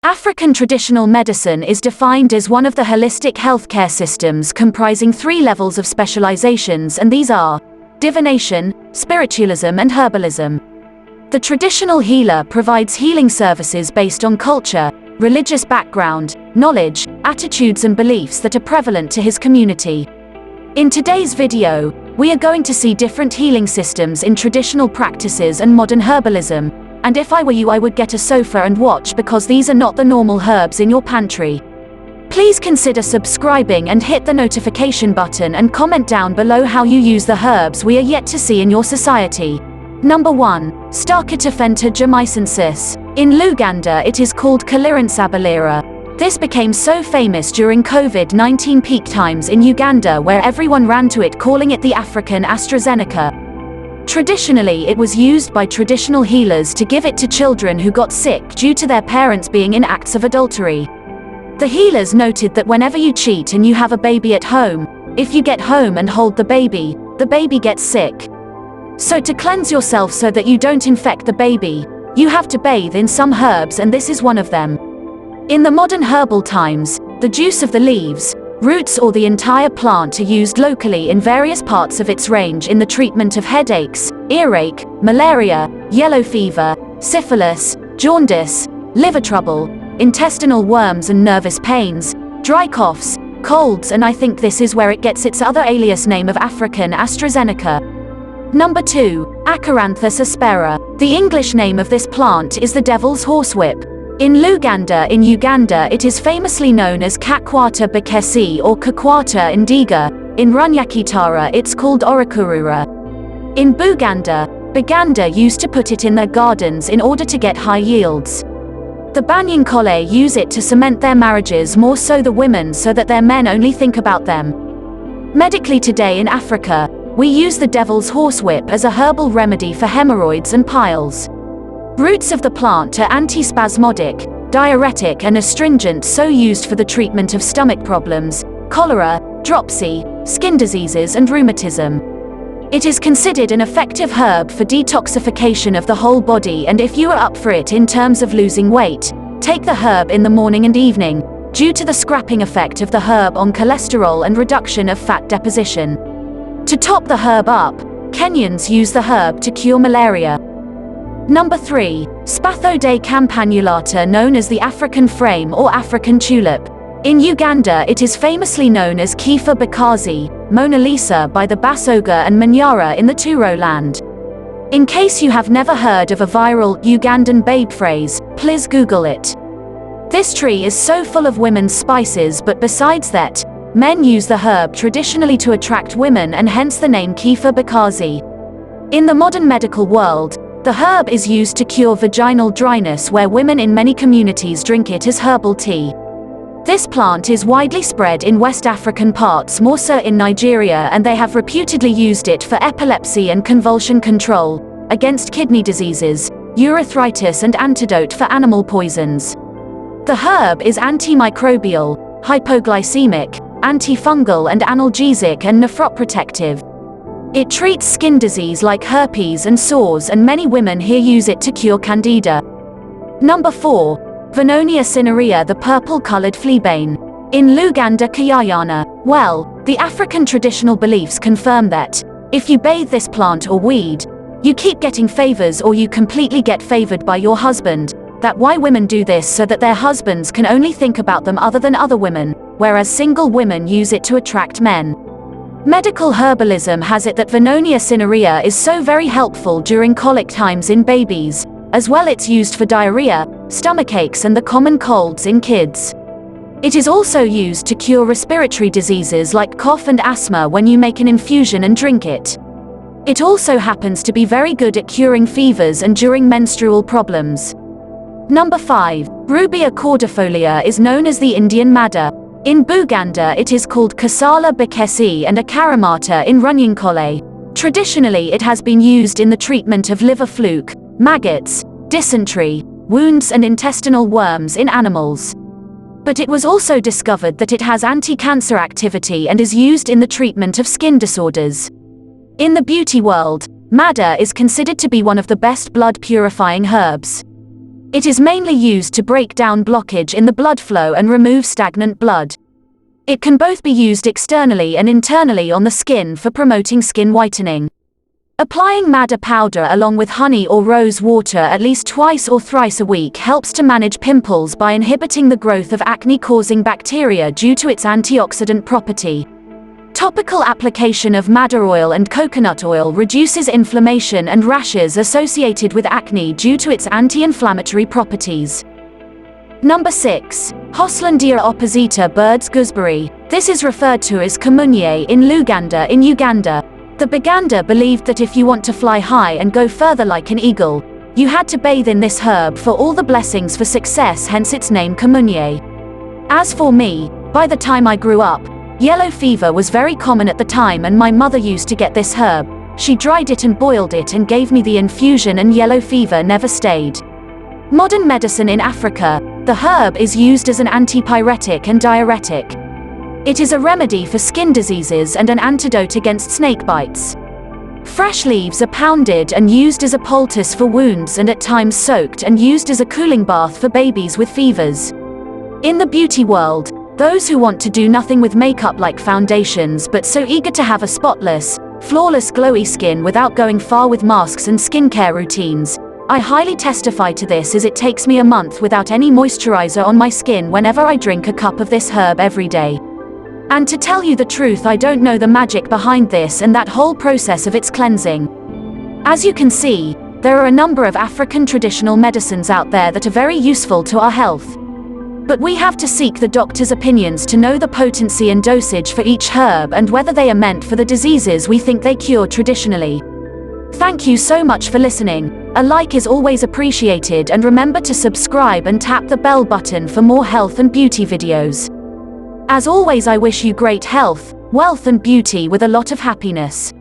African traditional medicine is defined as one of the holistic healthcare systems comprising 3 levels of specializations, and these are divination, spiritualism, and herbalism. The traditional healer provides healing services based on culture, religious background, knowledge, attitudes, and beliefs that are prevalent to his community. In today's video, we are going to see different healing systems in traditional practices and modern herbalism. And if I were you, I would get a sofa and watch, because these are not the normal herbs in your pantry. Please consider subscribing and hit the notification button, and comment down below how you use the herbs we are yet to see in your society. Number 1. Starkitafenta jamaicensis. In Luganda it is called Kalirinsabelera. This became so famous during COVID-19 peak times in Uganda, where everyone ran to it, calling it the African Astrazeneca. Traditionally, it was used by traditional healers to give it to children who got sick due to their parents being in acts of adultery. The healers noted that whenever you cheat and you have a baby at home, if you get home and hold the baby gets sick. So to cleanse yourself so that you don't infect the baby, you have to bathe in some herbs, and this is one of them. In the modern herbal times, the juice of the leaves, roots, or the entire plant are used locally in various parts of its range in the treatment of headaches, earache, malaria, yellow fever, syphilis, jaundice, liver trouble, intestinal worms and nervous pains, dry coughs, colds, and I think this is where it gets its other alias name of African Astrazeneca. Number 2. Akarantha Sespera. The English name of this plant is the devil's horsewhip. In Luganda in Uganda it is famously known as Kakwata Bekesi or Kakwata Indiga. In Runyakitara it's called Orakurura. In Buganda used to put it in their gardens in order to get high yields. The Banyankole use it to cement their marriages, more so the women, so that their men only think about them. Medically today in Africa, we use the devil's horsewhip as a herbal remedy for hemorrhoids and piles. Roots of the plant are antispasmodic, diuretic, and astringent, so used for the treatment of stomach problems, cholera, dropsy, skin diseases, and rheumatism. It is considered an effective herb for detoxification of the whole body, and if you are up for it in terms of losing weight, take the herb in the morning and evening, due to the scrapping effect of the herb on cholesterol and reduction of fat deposition. To top the herb up, Kenyans use the herb to cure malaria. Number 3. Spatho de Campagnulata, known as the African frame or African tulip. In Uganda it is famously known as Kifa Bakazi, Mona Lisa by the Basoga and Manyara in the Turo land. In case you have never heard of a viral Ugandan babe phrase, please Google it. This tree is so full of women's spices, but besides that, men use the herb traditionally to attract women, and hence the name Kifa Bakazi. In the modern medical world, the herb is used to cure vaginal dryness, where women in many communities drink it as herbal tea. This plant is widely spread in West African parts, more so in Nigeria, and they have reputedly used it for epilepsy and convulsion control, against kidney diseases, urethritis, and antidote for animal poisons. The herb is antimicrobial, hypoglycemic, antifungal, and analgesic, and nephroprotective. It treats skin disease like herpes and sores, and many women here use it to cure candida. Number 4. Phenoneucinorea, the purple-colored fleabane. In Luganda Kayayana, the African traditional beliefs confirm that, if you bathe this plant or weed, you keep getting favors, or you completely get favored by your husband. That why women do this, so that their husbands can only think about them other than other women, whereas single women use it to attract men. Medical herbalism has it that Phenoneucinorea is so very helpful during colic times in babies, as well it's used for diarrhea, stomachaches, and the common colds in kids. It is also used to cure respiratory diseases like cough and asthma when you make an infusion and drink it. It also happens to be very good at curing fevers and during menstrual problems. Number 5. Rubia Cordifolia is known as the Indian madder. In Buganda it is called Kasala Bekesi and Akaramata in Runyankole. Traditionally it has been used in the treatment of liver fluke, maggots, dysentery, wounds, and intestinal worms in animals. But it was also discovered that it has anti-cancer activity and is used in the treatment of skin disorders. In the beauty world, madder is considered to be one of the best blood-purifying herbs. It is mainly used to break down blockage in the blood flow and remove stagnant blood. It can both be used externally and internally on the skin for promoting skin whitening. Applying madder powder along with honey or rose water at least twice or thrice a week helps to manage pimples by inhibiting the growth of acne-causing bacteria due to its antioxidant property. Topical application of madder oil and coconut oil reduces inflammation and rashes associated with acne due to its anti-inflammatory properties. Number 6. Hoslandia Oppositor bird's gooseberry. This is referred to as Campagnulata in Luganda in Uganda. The Baganda believed that if you want to fly high and go further like an eagle, you had to bathe in this herb for all the blessings for success, hence its name Campagnulata. As for me, by the time I grew up, yellow fever was very common at the time and my mother used to get this herb. She dried it and boiled it and gave me the infusion and yellow fever never stayed. Modern medicine in Africa, the herb is used as an antipyretic and diuretic. It is a remedy for skin diseases and an antidote against snake bites. Fresh leaves are pounded and used as a poultice for wounds and at times soaked and used as a cooling bath for babies with fevers. In the beauty world, those who want to do nothing with makeup like foundations but so eager to have a spotless, flawless glowy skin without going far with masks and skincare routines, I highly testify to this as it takes me a month without any moisturizer on my skin whenever I drink a cup of this herb every day. And to tell you the truth, I don't know the magic behind this and that whole process of its cleansing. As you can see, there are a number of African traditional medicines out there that are very useful to our health. But we have to seek the doctor's opinions to know the potency and dosage for each herb and whether they are meant for the diseases we think they cure traditionally. Thank you so much for listening. A like is always appreciated, and remember to subscribe and tap the bell button for more health and beauty videos. As always, I wish you great health, wealth and beauty with a lot of happiness.